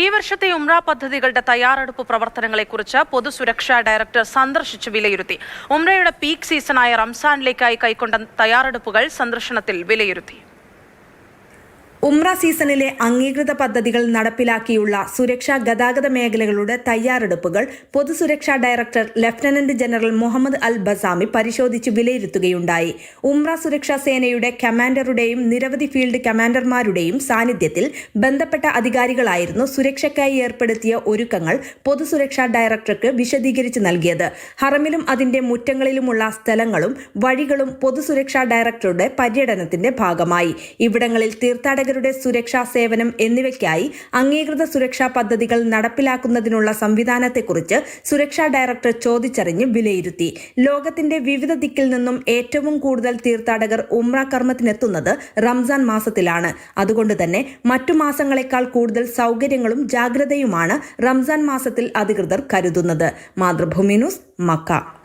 ഈ വർഷത്തെ ഉംറ പദ്ധതികളുടെ തയ്യാറെടുപ്പ് പ്രവർത്തനങ്ങളെക്കുറിച്ച് പൊതുസുരക്ഷാ ഡയറക്ടർ സന്ദർശിച്ച് വിലയിരുത്തി. ഉംറയുടെ പീക്ക് സീസണായ റംസാനിലേക്കായി കൈക്കൊണ്ട തയ്യാറെടുപ്പുകൾ സന്ദർശനത്തിൽ വിലയിരുത്തി. ഉംറ സീസണിലെ അംഗീകൃത പദ്ധതികൾ നടപ്പിലാക്കിയുള്ള സുരക്ഷാ ഗതാഗത മേഖലകളുടെ തയ്യാറെടുപ്പുകൾ പൊതുസുരക്ഷാ ഡയറക്ടർ ലഫ്റ്റനന്റ് ജനറൽ മുഹമ്മദ് അൽ ബസാമി പരിശോധിച്ച് വിലയിരുത്തുകയുണ്ടായി. ഉംറ സുരക്ഷാ സേനയുടെ കമാൻഡറുടെയും നിരവധി ഫീൽഡ് കമാൻഡർമാരുടെയും സാന്നിധ്യത്തിൽ ബന്ധപ്പെട്ട അധികാരികളായിരുന്നു സുരക്ഷയ്ക്കായി ഏർപ്പെടുത്തിയ ഒരുക്കങ്ങൾ പൊതുസുരക്ഷാ ഡയറക്ടർക്ക് വിശദീകരിച്ച് നൽകിയത്. ഹറമിലും അതിന്റെ മുറ്റങ്ങളിലുമുള്ള സ്ഥലങ്ങളും വഴികളും പൊതുസുരക്ഷാ ഡയറക്ടറുടെ പര്യടനത്തിന്റെ ഭാഗമായി. ഇവിടങ്ങളിൽ തീർത്ഥാടകർ സുരക്ഷാ സേവനം എന്നിവയ്ക്കായി അംഗീകൃത സുരക്ഷാ പദ്ധതികൾ നടപ്പിലാക്കുന്നതിനുള്ള സംവിധാനത്തെക്കുറിച്ച് സുരക്ഷാ ഡയറക്ടർ ചോദിച്ചറിഞ്ഞ് വിലയിരുത്തി. ലോകത്തിന്റെ വിവിധ ദിക്കിൽ നിന്നും ഏറ്റവും കൂടുതൽ തീർത്ഥാടകർ ഉംറ കർമ്മത്തിനെത്തുന്നത് റംസാൻ മാസത്തിലാണ്. അതുകൊണ്ട് തന്നെ മറ്റു മാസങ്ങളെക്കാൾ കൂടുതൽ സൗകര്യങ്ങളും ജാഗ്രതയുമാണ് റംസാൻ മാസത്തിൽ അധികൃതർ കരുതുന്നത്. Mathrubhumi news, Mecca.